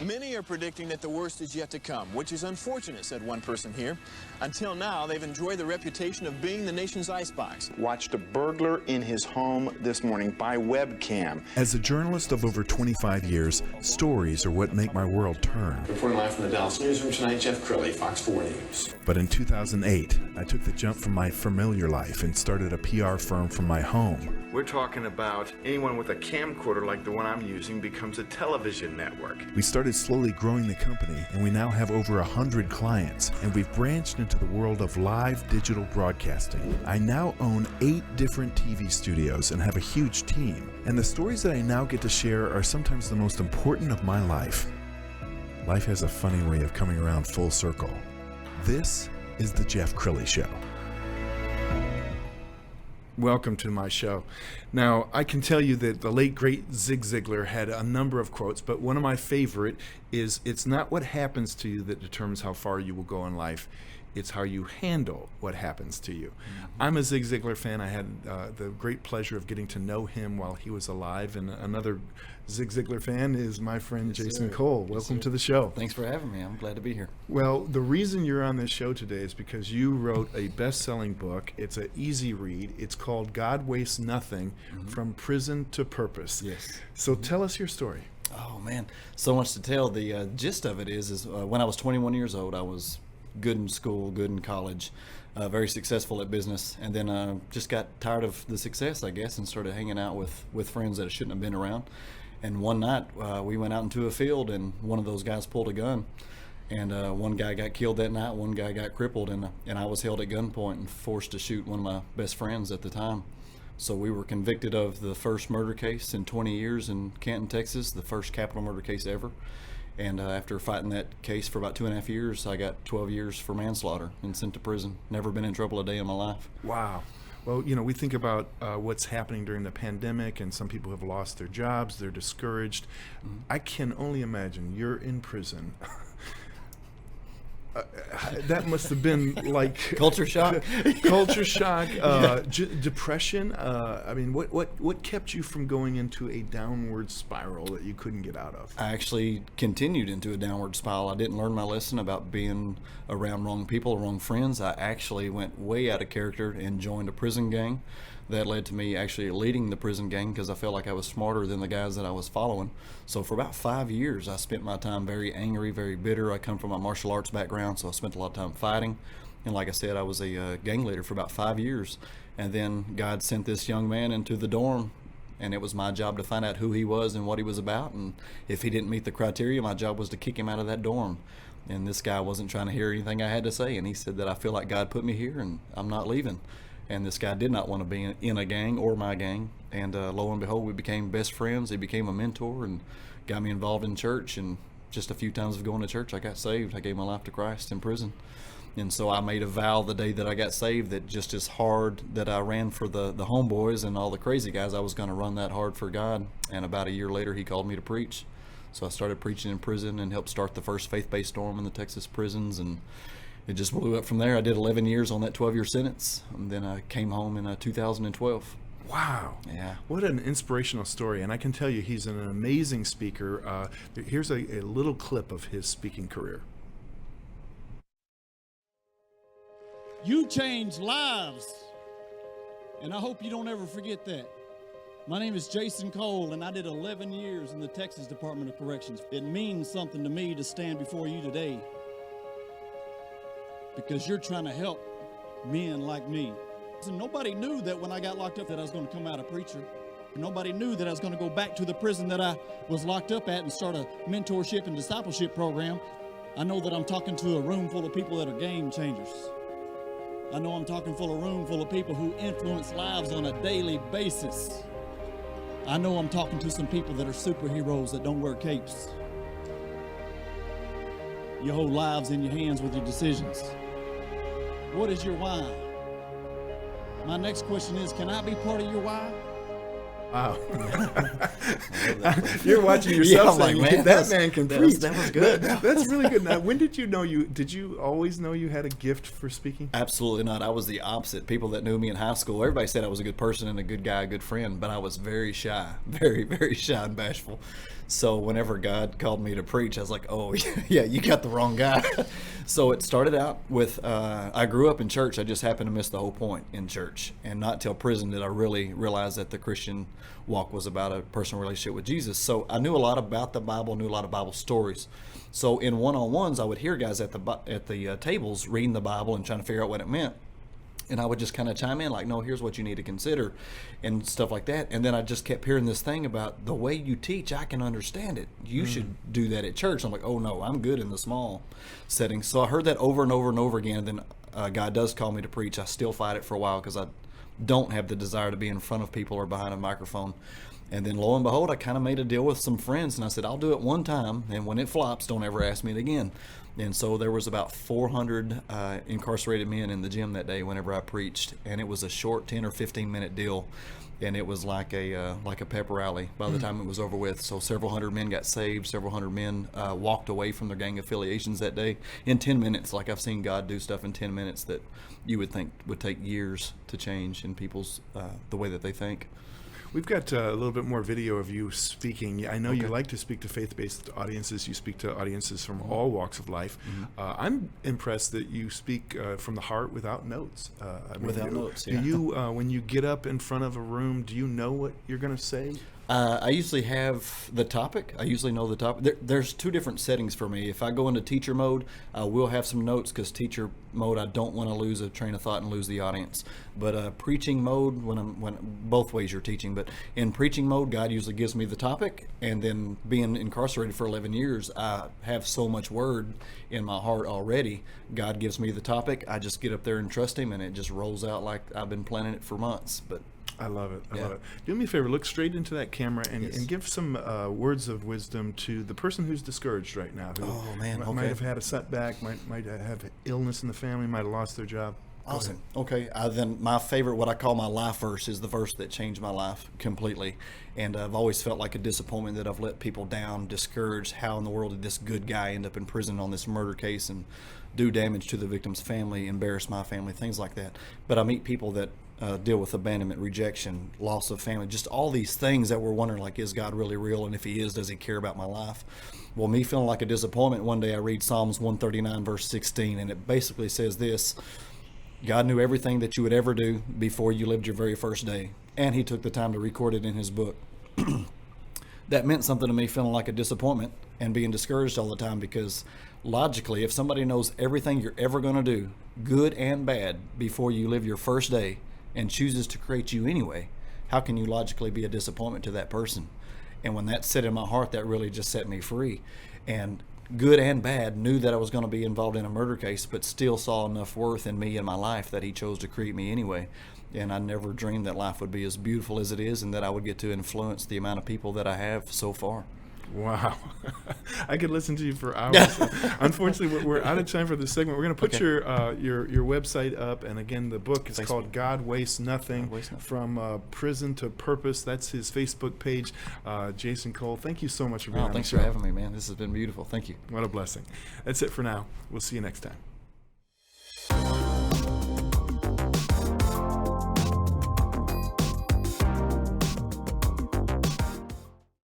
Many are predicting that the worst is yet to come, which is unfortunate, said one person here. Until now, they've enjoyed the reputation of being the nation's icebox. Watched a burglar in his home this morning by webcam. As a journalist of over 25 years, stories are what make my world turn. Reporting live from the Dallas newsroom tonight, Jeff Crilley, Fox 4 News. But in 2008, I took the jump from my familiar life and started a PR firm from my home. We're talking about anyone with a camcorder like the one I'm using becomes a television network. We started slowly growing the company, and we now have over 100 clients, and we've branched into the world of live digital broadcasting. I now own 8 different TV studios and have a huge team, and the stories that I now get to share are sometimes the most important of my life. Life has a funny way of coming around full circle. This is the Jeff Crilley Show. Welcome to my show. Now, I can tell you that the late, great Zig Ziglar had a number of quotes, but one of my favorite is, "It's not what happens to you that determines how far you will go in life. It's how you handle what happens to you." I'm a Zig Ziglar fan. I had the great pleasure of getting to know him while he was alive, and another Zig Ziglar fan is my friend Jason Cole. Welcome to the show. Thanks for having me. I'm glad to be here. Well, the reason you're on this show today is because you wrote a best-selling book. It's an easy read. It's called God Wastes Nothing, From Prison to Purpose. Yes. So tell us your story. Oh, man. So much to tell. The gist of it is when I was 21 years old, I was good in school, good in college, very successful at business, and then just got tired of the success, I guess, and started hanging out with friends that I shouldn't have been around. And one night we went out into a field, and one of those guys pulled a gun, and one guy got killed that night, one guy got crippled, and I was held at gunpoint and forced to shoot one of my best friends at the time. So we were convicted of the first murder case in 20 years in Canton, Texas, the first capital murder case ever. And after fighting that case for about 2.5 years, I got 12 years for manslaughter and sent to prison. Never been in trouble a day in my life. Wow. Well, you know, we think about what's happening during the pandemic, and some people have lost their jobs, they're discouraged. I can only imagine you're in prison. That must have been like culture shock. Culture shock, depression. I mean, what kept you from going into a downward spiral that you couldn't get out of? I actually continued into a downward spiral. I didn't learn my lesson about being around wrong people, wrong friends. I actually went way out of character and joined a prison gang. That led to me actually leading the prison gang because I felt like I was smarter than the guys that I was following. So for about 5 years, I spent my time very angry, very bitter. I come from a martial arts background, so I spent a lot of time fighting. And like I said, I was a gang leader for about 5 years. And then God sent this young man into the dorm, and it was my job to find out who he was and what he was about. And if he didn't meet the criteria, my job was to kick him out of that dorm. And this guy wasn't trying to hear anything I had to say. And he said that I feel like God put me here and I'm not leaving. And this guy did not want to be in a gang or my gang. And lo and behold, we became best friends. He became a mentor and got me involved in church. And just a few times of going to church, I got saved. I gave my life to Christ in prison. And so I made a vow the day that I got saved that just as hard that I ran for the homeboys and all the crazy guys, I was going to run that hard for God. And about a year later, he called me to preach. So I started preaching in prison and helped start the first faith-based dorm in the Texas prisons. And it just blew up from there. I did 11 years on that 12-year sentence, and then I came home in 2012. Wow. Yeah. What an inspirational story. And I can tell you he's an amazing speaker. Here's a little clip of his speaking career. You change lives, and I hope you don't ever forget that. My name is Jason Cole, and I did 11 years in the Texas Department of Corrections. It means something to me to stand before you today, because you're trying to help men like me. So nobody knew that when I got locked up that I was going to come out a preacher. Nobody knew that I was going to go back to the prison that I was locked up at and start a mentorship and discipleship program. I know that I'm talking to a room full of people that are game changers. I know I'm talking a room full of people who influence lives on a daily basis. I know I'm talking to some people that are superheroes that don't wear capes. You hold lives in your hands with your decisions. What is your why? My next question is, can I be part of your why? Wow. You're watching yourself I'm like, saying, man, that man can preach. That was good. That's really good. Now, when did you know did you always know you had a gift for speaking? Absolutely not. I was the opposite. People that knew me in high school, everybody said I was a good person and a good guy, a good friend, but I was very shy, very, very shy and bashful. So whenever God called me to preach, I was like, oh, yeah, you got the wrong guy. So it started out with, I grew up in church. I just happened to miss the whole point in church. And not till prison did I really realize that the Christian walk was about a personal relationship with Jesus. So I knew a lot about the Bible, knew a lot of Bible stories. So in one-on-ones, I would hear guys at the tables reading the Bible and trying to figure out what it meant. And I would just kind of chime in like, no, here's what you need to consider and stuff like that. And then I just kept hearing this thing about the way you teach, I can understand it. You should do that at church. I'm like, oh, no, I'm good in the small settings. So I heard that over and over and over again. And then God does call me to preach. I still fight it for a while because I don't have the desire to be in front of people or behind a microphone. And then lo and behold, I kind of made a deal with some friends. And I said, I'll do it one time. And when it flops, don't ever ask me again. And so there was about 400 incarcerated men in the gym that day whenever I preached, and it was a short 10 or 15 minute deal, and it was like a pep rally by the time it was over with. So several hundred men got saved, several hundred men walked away from their gang affiliations that day in 10 minutes. Like I've seen God do stuff in 10 minutes that you would think would take years to change in people's the way that they think. We've got a little bit more video of you speaking. I know you like to speak to faith-based audiences. You speak to audiences from all walks of life. I'm impressed that you speak from the heart without notes. Without notes, yeah. Do you, when you get up in front of a room, do you know what you're going to say? I usually have the topic. I usually know the topic. There's two different settings for me. If I go into teacher mode, I will have some notes because teacher mode, I don't want to lose a train of thought and lose the audience. But preaching mode, when both ways you're teaching, but in preaching mode, God usually gives me the topic. And then being incarcerated for 11 years, I have so much word in my heart already. God gives me the topic. I just get up there and trust Him, and it just rolls out like I've been planning it for months. But I love it. I love it. Do me a favor, look straight into that camera and give some words of wisdom to the person who's discouraged right now, who might have had a setback, might have illness in the family, might have lost their job. Awesome. Okay. Then my favorite, what I call my life verse, is the verse that changed my life completely. And I've always felt like a disappointment that I've let people down, discouraged. How in the world did this good guy end up in prison on this murder case and do damage to the victim's family, embarrass my family, things like that. But I meet people that deal with abandonment, rejection, loss of family, just all these things that we're wondering, like, is God really real? And if He is, does He care about my life? Well, me feeling like a disappointment, one day I read Psalms 139, verse 16, and it basically says this: God knew everything that you would ever do before you lived your very first day, and He took the time to record it in His book. That meant something to me, feeling like a disappointment and being discouraged all the time, because logically, if somebody knows everything you're ever going to do, good and bad, before you live your first day and chooses to create you anyway, how can you logically be a disappointment to that person? And when that set in my heart, that really just set me free. And good and bad knew that I was going to be involved in a murder case, but still saw enough worth in me and my life that He chose to create me anyway. And I never dreamed that life would be as beautiful as it is, and that I would get to influence the amount of people that I have so far. Wow. I could listen to you for hours. Unfortunately, we're out of time for this segment. We're going to put your website up. And again, the book is called God Wastes Nothing, From Prison to Purpose. That's his Facebook page. Jason Cole, thank you so much for being on the show. Thanks for having me, man. This has been beautiful. Thank you. What a blessing. That's it for now. We'll see you next time.